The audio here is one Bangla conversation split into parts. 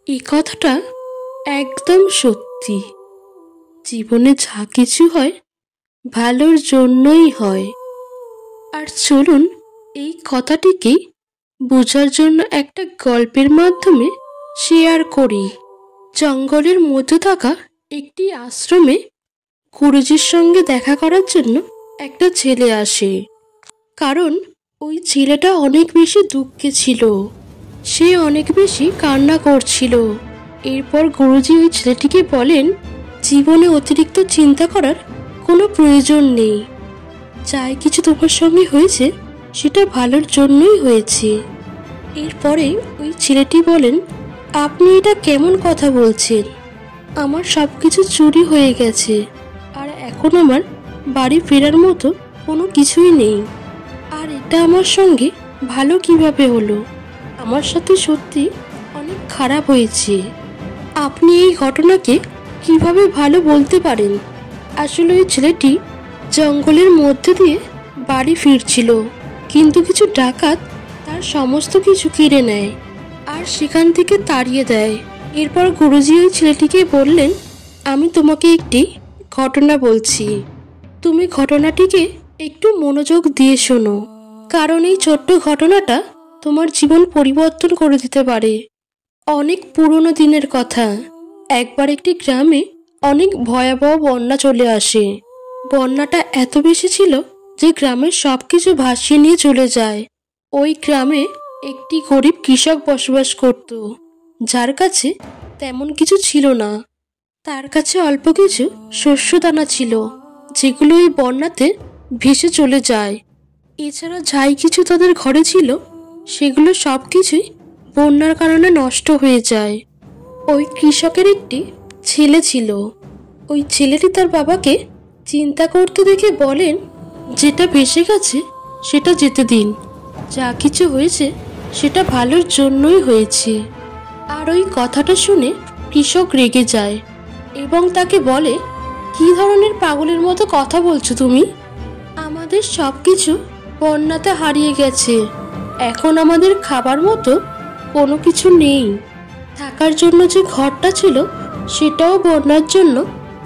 এই কথাটা একদম সত্যি। জীবনে যা কিছু হয় ভালোর জন্যই হয়। আর চলুন এই কথাটিকেই বোঝার জন্য একটা গল্পের মাধ্যমে শেয়ার করি। জঙ্গলের মধ্যে থাকা একটি আশ্রমে গুরুজির সঙ্গে দেখা করার জন্য একটা ছেলে আসে। কারণ ওই ছেলেটা অনেক বেশি দুঃখে ছিল, সে অনেক বেশি কান্না করছিল। এরপর গুরুজি ওই ছেলেটিকে বলেন, জীবনে অতিরিক্ত চিন্তা করার কোনো প্রয়োজন নেই। যাই কিছু তোমার সঙ্গে হয়েছে সেটা ভালোর জন্যই হয়েছে। এরপরে ওই ছেলেটি বলেন, আপনি এটা কেমন কথা বলছেন? আমার সব কিছু চুরি হয়ে গেছে, আর এখন আমার বাড়ি ফেরার মতো কোনো কিছুই নেই। আর এটা আমার সঙ্গে ভালো কিভাবে হলো? আমার সাথে সত্যি অনেক খারাপ হয়েছে। আপনি এই ঘটনাকে কিভাবে ভালো বলতে পারেন? আসলে ওই ছেলেটি জঙ্গলের মধ্যে দিয়ে বাড়ি ফিরছিল, কিন্তু কিছু ডাকাত তার সমস্ত কিছু কেড়ে নেয় আর সেখান থেকে তাড়িয়ে দেয়। এরপর গুরুজি ওই ছেলেটিকে বললেন, আমি তোমাকে একটি ঘটনা বলছি, তুমি ঘটনাটিকে একটু মনোযোগ দিয়ে শোনো, কারণ এই ছোট্ট ঘটনাটা তোমার জীবন পরিবর্তন করে দিতে পারে। অনেক পুরনো দিনের কথা। একবার একটি গ্রামে অনেক ভয়াবহ বন্যা চলে আসে। বন্যাটা এত বেশি ছিল যে গ্রামের সবকিছু ভাসিয়ে নিয়ে চলে যায়। ওই গ্রামে একটি গরিব কৃষক বসবাস করত, যার কাছে তেমন কিছু ছিল না। তার কাছে অল্প কিছু শস্য দানা ছিল, যেগুলো এই বন্যাতে ভেসে চলে যায়। এছাড়া যাই কিছু তাদের ঘরে ছিল সেগুলো সব কিছুই বন্যার কারণে নষ্ট হয়ে যায়। ওই কৃষকের একটি ছেলে ছিল। ওই ছেলেটি তার বাবাকে চিন্তা করতে দেখে বলেন, যেটা ভেসে গেছে সেটা যেতে দিন, যা কিছু হয়েছে সেটা ভালোর জন্যই হয়েছে। আর ওই কথাটা শুনে কৃষক রেগে যায় এবং তাকে বলে, কি ধরনের পাগলের মতো কথা বলছো তুমি? আমাদের সব কিছু বন্যাতে হারিয়ে গেছে, এখন আমাদের খাবার মতো কোনো কিছু নেই। থাকার জন্য যে ঘরটা ছিল সেটাও বন্যার জন্য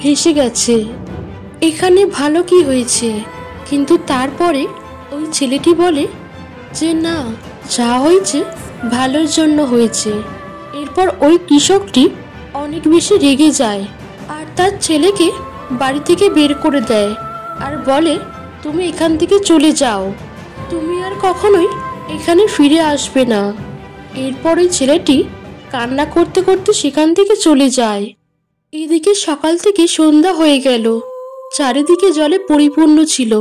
ভেসে গেছে। এখানে ভালো কি হয়েছে? কিন্তু তারপরে ওই ছেলেটি বলে যে না, যা হয়েছে ভালোর জন্য হয়েছে। এরপর ওই কৃষকটি অনেক বেশি রেগে যায় আর তার ছেলেকে বাড়ি থেকে বের করে দেয় আর বলে, তুমি এখান থেকে চলে যাও, তুমি আর কখনোই এখানে ফিরে আসবে না। এরপর ওই ছেলেটি কান্না করতে করতে সেখান থেকে চলে যায়। এদিকে সকাল থেকে সন্ধ্যা হয়ে গেল, চারিদিকে জলে পরিপূর্ণ ছিল,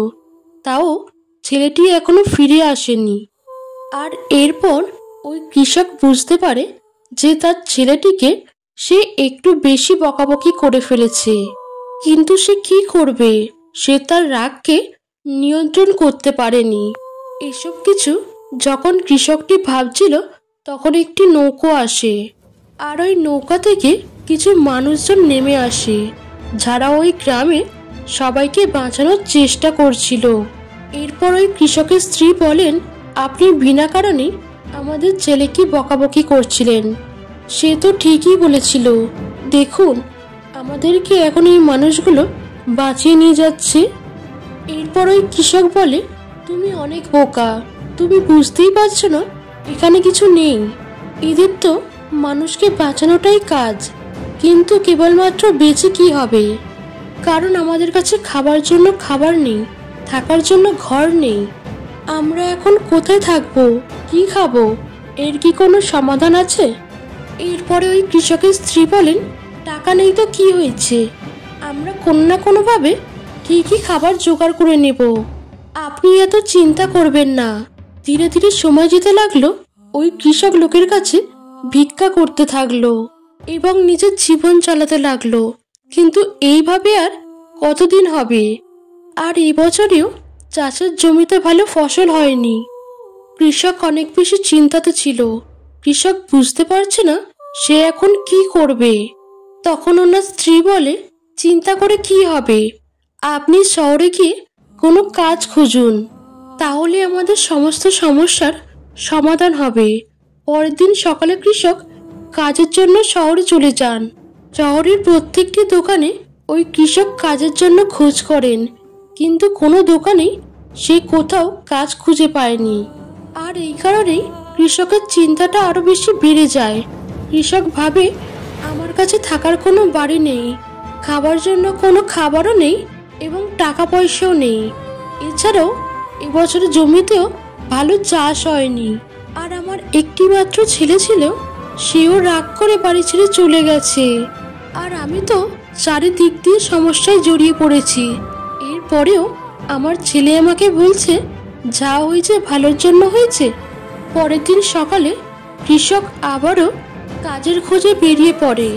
তাও ছেলেটি এখনো ফিরে আসেনি। আর এরপর ওই কৃষক বুঝতে পারে যে তার ছেলেটিকে সে একটু বেশি বকাবকি করে ফেলেছে। কিন্তু সে কি করবে? সে তার রাগকে নিয়ন্ত্রণ করতে পারেনি। এসব কিছু যখন কৃষকটি ভাবছিল, তখন একটি নৌকো আসে আর ওই নৌকা থেকে কিছু মানুষজন নেমে আসে, যারা ওই গ্রামে সবাইকে বাঁচানোর চেষ্টা করছিল। এরপর ওই কৃষকের স্ত্রী বলেন, আপনি বিনা কারণে আমাদের ছেলেকে বকাবকি করছিলেন। সে তো ঠিকই বলেছিল, দেখুন আমাদেরকে এখন এই মানুষগুলো বাঁচিয়ে নিয়ে যাচ্ছে। এরপর ওই কৃষক বলে, তুমি অনেক বোকা, তুমি বুঝতেই পারছো না এখানে কিছু নেই। এদের তো মানুষকে বাঁচানোটাই কাজ, কিন্তু কেবলমাত্র বেঁচে কি হবে? কারণ আমাদের কাছে খাবার জন্য খাবার নেই, থাকার জন্য ঘর নেই। আমরা এখন কোথায় থাকবো, কি খাবো? এর কি কোনো সমাধান আছে? এরপরে ওই কৃষকের স্ত্রী বলেন, টাকা নেই তো কি হয়েছে, আমরা কোনো না কোনোভাবে ঠিকই খাবার জোগাড় করে নেব, আপনি এত চিন্তা করবেন না। ধীরে ধীরে সময় যেতে লাগলো। ওই কৃষক লোকের কাছে ভিক্ষা করতে থাকলো এবং নিজের জীবন চালাতে লাগলো। কিন্তু এইভাবে আর কতদিন হবে? আর এই বছরেও চাষের জমিতে ভালো ফসল হয়নি। কৃষক অনেক বেশি চিন্তাতে ছিল। কৃষক বুঝতে পারছে না সে এখন কি করবে। তখন ওনার স্ত্রী বলে, চিন্তা করে কি হবে? আপনি শহরে গিয়ে কোনো কাজ খুঁজুন, তাহলে আমাদের সমস্ত সমস্যার সমাধান হবে। পরের দিন সকালে কৃষক কাজের জন্য শহরে চলে যান। শহরের প্রত্যেকটি দোকানে ওই কৃষক কাজের জন্য খোঁজ করেন, কিন্তু কোনো দোকানেই সে কোথাও কাজ খুঁজে পায়নি। আর এই কারণেই কৃষকের চিন্তাটা আরো বেশি বেড়ে যায়। কৃষক ভাবে, আমার কাছে থাকার কোনো বাড়ি নেই, খাবার জন্য কোনো খাবারও নেই এবং টাকা পয়সাও নেই। এছাড়াও এবছর জমিতেও ভালো চাষ হয়নি। আর আমার একটি মাত্র ছেলে ছিল, সেও রাগ করে বাড়ি ছেড়ে চলে গেছে। আর আমি তো চারিদিক দিয়ে সমস্যায় জড়িয়ে পড়েছি। এরপরেও আমার ছেলে আমাকে বলছে, যা হয়েছে ভালোর জন্য হয়েছে। পরের দিন সকালে কৃষক আবারও কাজের খোঁজে বেরিয়ে পড়ে,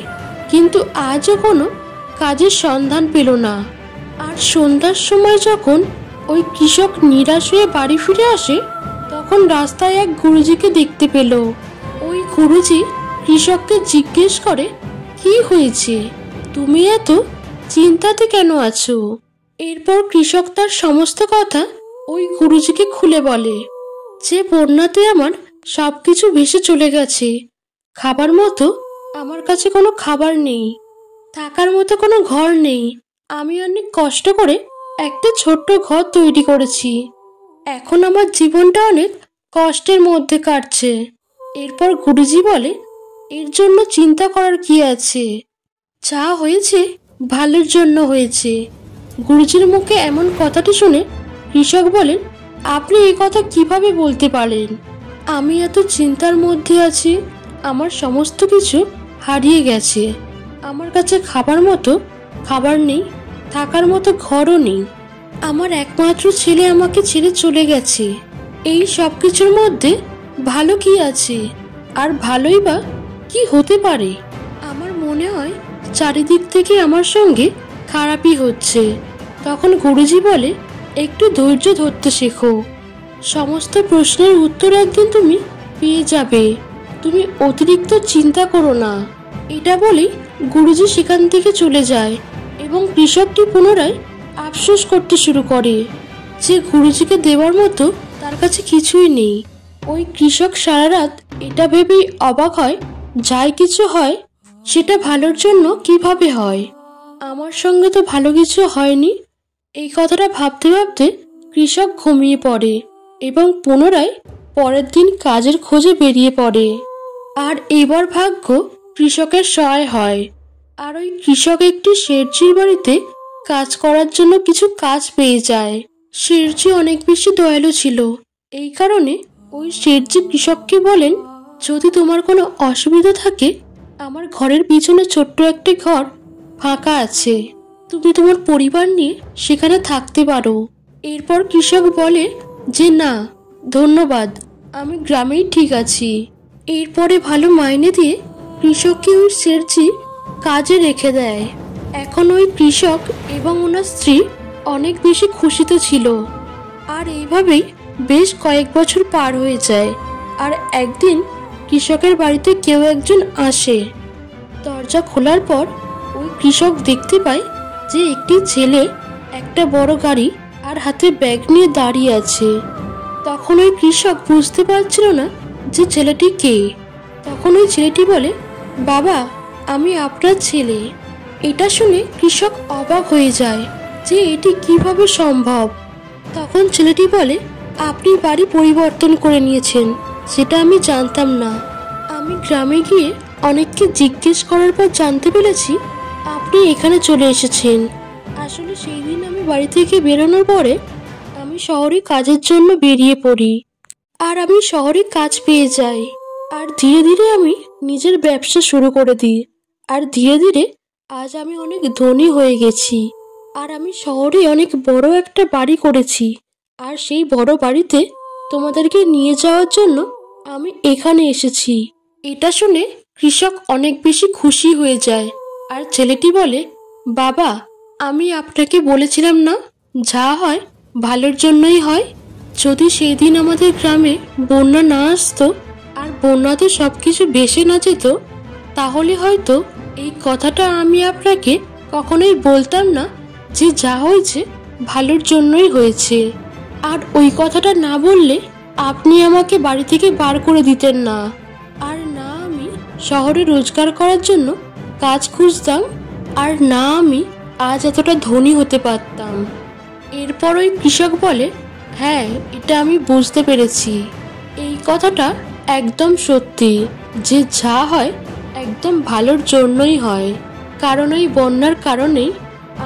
কিন্তু আজও কোনো কাজের সন্ধান পেল না। আর সন্ধ্যার সময় যখন ওই কৃষক নিরাশ হয়ে বাড়ি ফিরে আসে, তখন রাস্তায় এক গুরুজিকে দেখতে পেল। ওই গুরুজি কৃষককে জিজ্ঞেস করে, কি হয়েছে, তুমি এত চিন্তাতে কেন আছো? এরপর কৃষক তার সমস্ত কথা ওই গুরুজিকে খুলে বলে, যে বন্যাতে আমার সবকিছু ভেসে চলে গেছে। খাবার মতো আমার কাছে কোনো খাবার নেই, থাকার মতো কোনো ঘর নেই। আমি অনেক কষ্ট করে একটা ছোট্ট ঘর তৈরি করেছি। এখন আমার জীবনটা অনেক কষ্টের মধ্যে কাটছে। এরপর গুরুজি বলে, এর জন্য চিন্তা করার কি আছে, যা হয়েছে ভালোর জন্য হয়েছে। গুরুজির মুখে এমন কথাটি শুনে কৃষক বলেন, আপনি এই কথা কিভাবে বলতে পারেন? আমি এত চিন্তার মধ্যে আছি, আমার সমস্ত কিছু হারিয়ে গেছে। আমার কাছে খাবার মতো খাবার নেই, থাকার মতো ঘরও নেই। আমার একমাত্র ছেলে আমাকে ছেড়ে চলে গেছে। এই সব কিছুর মধ্যে ভালো কি আছে? আর ভালোই বা কি হতে পারে? আমার মনে হয় চারিদিক থেকে আমার সঙ্গে খারাপই হচ্ছে। তখন গুরুজি বলে, একটু ধৈর্য ধরতে শেখো, সমস্ত প্রশ্নের উত্তর একদিন তুমি পেয়ে যাবে। তুমি অতিরিক্ত চিন্তা করো না। এটা বলেই গুরুজি সেখান থেকে চলে যায় এবং কৃষকটি পুনরায় আফসোস করতে শুরু করে যে গুরুজিকে দেওয়ার মতো তার কাছে কিছুই নেই। ওই কৃষক সারা রাত এটা ভেবেই অবাক হয়, যাই কিছু হয় সেটা ভালোর জন্য কিভাবে হয়। আমার সঙ্গে তো ভালো কিছু হয়নি। এই কথাটা ভাবতে ভাবতে কৃষক ঘুমিয়ে পড়ে এবং পুনরায় পরের দিন কাজের খোঁজে বেরিয়ে পড়ে। আর এবার ভাগ্য কৃষকের সহায় হয়। আর ওই কৃষক একটি শেঠজির বাড়িতে কাজ করার জন্য কিছু কাজ পেয়ে যায়। শেঠজি অনেক বেশি দয়ালু ছিল। এই কারণে ওই শেঠজি কৃষককে বলেন, যদি তোমার কোনো অসুবিধা থাকে, আমার ঘরের পিছনে ছোট্ট একটি ঘর ফাঁকা আছে, তুমি তোমার পরিবার নিয়ে সেখানে থাকতে পারো। এরপর কৃষক বলে যে, না ধন্যবাদ, আমি গ্রামেই ঠিক আছি। এরপরে ভালো মাইনে দিয়ে কৃষককে ওই শেঠজি কাজে রেখে দেয়। এখন ওই কৃষক এবং ওনার স্ত্রী অনেক বেশি খুশিতে ছিল। আর এইভাবেই বেশ কয়েক বছর পার হয়ে যায়। আর একদিন কৃষকের বাড়িতে কেউ একজন আসে। দরজা খোলার পর ওই কৃষক দেখতে পায় যে একটি ছেলে একটা বড় গাড়ি আর হাতে ব্যাগ নিয়ে দাঁড়িয়ে আছে। তখন ওই কৃষক বুঝতে পারছিল না যে ছেলেটি কে। তখন ওই ছেলেটি বলে, বাবা, আমি আপনার ছেলে। এটা শুনে কৃষক অবাক হয়ে যায় যে এটি কিভাবে সম্ভব। তখন ছেলেটি বলে, আপনি বাড়ি পরিবর্তন করে নিয়েছেন, সেটা আমি জানতাম না। আমি গ্রামে গিয়ে অনেককে জিজ্ঞেস করার পর জানতে পেরেছি আপনি এখানে চলে এসেছেন। আসলে সেই দিন আমি বাড়ি থেকে বেরোনোর পরে আমি শহরে কাজের জন্য বেরিয়ে পড়ি। আর আমি শহরে কাজ পেয়ে যাই। আর ধীরে ধীরে আমি নিজের ব্যবসা শুরু করে দিই। আর ধীরে ধীরে আজ আমি অনেক ধনী হয়ে গেছি। আর আমি শহরে অনেক বড় একটা বাড়ি করেছি। আর সেই বড় বাড়িতে তোমাদেরকে নিয়ে যাওয়ার জন্য আমি এখানে এসেছি। এটা শুনে কৃষক অনেক বেশি খুশি হয়ে যায়। আর ছেলেটি বলে, বাবা, আমি আপনাকে বলেছিলাম না, যা হয় ভালোর জন্যই হয়। যদি সেই দিন আমাদের গ্রামে বন্যা না আসতো আর বন্যাতে সবকিছু ভেসে না যেত, তাহলে হয়তো এই কথাটা আমি আপনাকে কখনোই বলতাম না যে যা হয়েছে ভালোর জন্যই হয়েছে। আর ওই কথাটা না বললে আপনি আমাকে বাড়ি থেকে বার করে দিতেন না। আর না আমি শহরে রোজগার করার জন্য কাজ খুঁজতাম, আর না আমি আজ এতটা ধনী হতে পারতাম। এরপর ওই কৃষক বলে, হ্যাঁ, এটা আমি বুঝতে পেরেছি। এই কথাটা একদম সত্যি যে যা হয় একদম ভালোর জন্যই হয়। কারণ ওই বন্যার কারণেই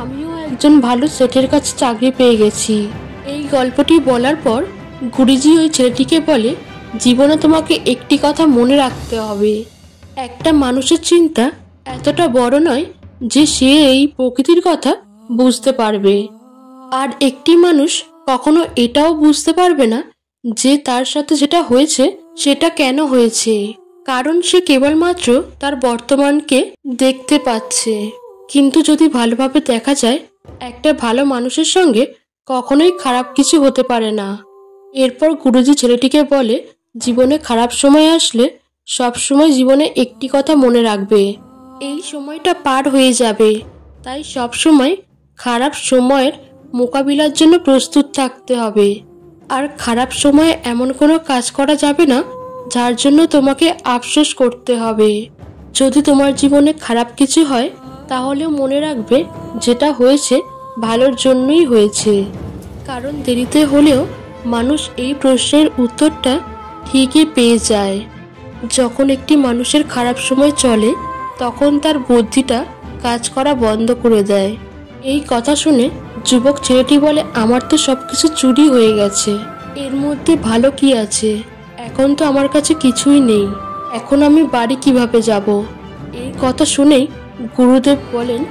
আমিও একজন ভালো সেটের কাছে চাকরি পেয়ে গেছি। এই গল্পটি বলার পর গুরুজি ওই ছেলেটিকে বলে, জীবনে তোমাকে একটি কথা মনে রাখতে হবে, একটা মানুষের চিন্তা এতটা বড় নয় যে সে এই প্রকৃতির কথা বুঝতে পারবে। আর একটি মানুষ কখনো এটাও বুঝতে পারবে না যে তার সাথে যেটা হয়েছে সেটা কেন হয়েছে, কারণ সে কেবলমাত্র তার বর্তমানকে দেখতে পাচ্ছে। কিন্তু যদি ভালোভাবে দেখা যায়, একটা ভালো মানুষের সঙ্গে কখনোই খারাপ কিছু হতে পারে না। এরপর গুরুজি ছেলেটিকে বলে, জীবনে খারাপ সময় আসলে সবসময় জীবনে একটি কথা মনে রাখবে, এই সময়টা পার হয়ে যাবে। তাই সবসময় খারাপ সময়ের মোকাবিলার জন্য প্রস্তুত থাকতে হবে। আর খারাপ সময়ে এমন কোনো কাজ করা যাবে না যার জন্য তোমাকে আফসোস করতে হবে। যদি তোমার জীবনে খারাপ কিছু হয় তাহলেও মনে রাখবে যেটা হয়েছে ভালোর জন্যই হয়েছে। কারণ দেরিতে হলেও মানুষ এই প্রশ্নের উত্তরটা ঠিকই পেয়ে যায়। যখন একটি মানুষের খারাপ সময় চলে তখন তার বুদ্ধিটা কাজ করা বন্ধ করে দেয়। এই কথা শুনে যুবক ছেলেটি বলে, আমার তো সবকিছু চুরি হয়ে গেছে, এর মধ্যে ভালো কি আছে? এখন তো আমার কাছে কিছুই নেই, এখন আমি বাড়ি কিভাবে যাব? এই কথা শুনেই গুরুদেব বলেন,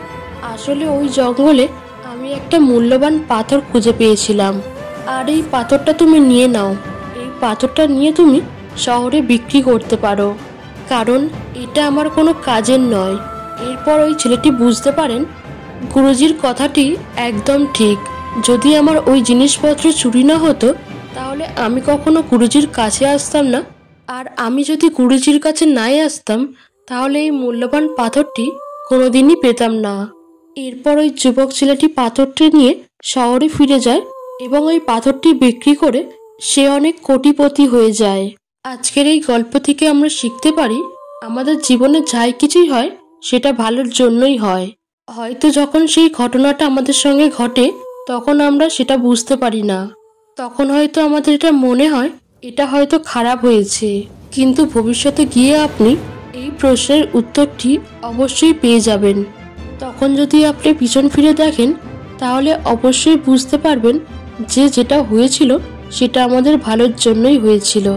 আসলে ওই জঙ্গলে আমি একটা মূল্যবান পাথর খুঁজে পেয়েছিলাম, আর এই পাথরটা তুমি নিয়ে নাও। এই পাথরটা নিয়ে তুমি শহরে বিক্রি করতে পারো, কারণ এটা আমার কোনো কাজের নয়। এরপর ওই ছেলেটি বুঝতে পারেন গুরুজির কথাটি একদম ঠিক। যদি আমার ওই জিনিসপত্র চুরি না হতো তাহলে আমি কখনো গুরুজির কাছে আসতাম না, আর আমি যদি গুরুজির কাছে নাই আসতাম তাহলে এই মূল্যবান পাথরটি কোনোদিনই পেতাম না। এরপর ওই যুবক ছেলেটি পাথরটি নিয়ে শহরে ফিরে যায় এবং ওই পাথরটি বিক্রি করে সে অনেক কোটিপতি হয়ে যায়। আজকের এই গল্প থেকে আমরা শিখতে পারি, আমাদের জীবনে যাই কিছুই হয় সেটা ভালোর জন্যই হয়। হয়তো যখন সেই ঘটনাটা আমাদের সঙ্গে ঘটে তখন আমরা সেটা বুঝতে পারি না, তখন হয়তো আমাদের এটা মনে হয় এটা হয়তো খারাপ হয়েছে, কিন্তু ভবিষ্যতে গিয়ে আপনি এই প্রশ্নের উত্তরটি অবশ্যই পেয়ে যাবেন। তখন যদি আপনি পিছন ফিরে দেখেন তাহলে অবশ্যই বুঝতে পারবেন যে যেটা হয়েছিল সেটা আমাদের ভালোর জন্যই হয়েছিল।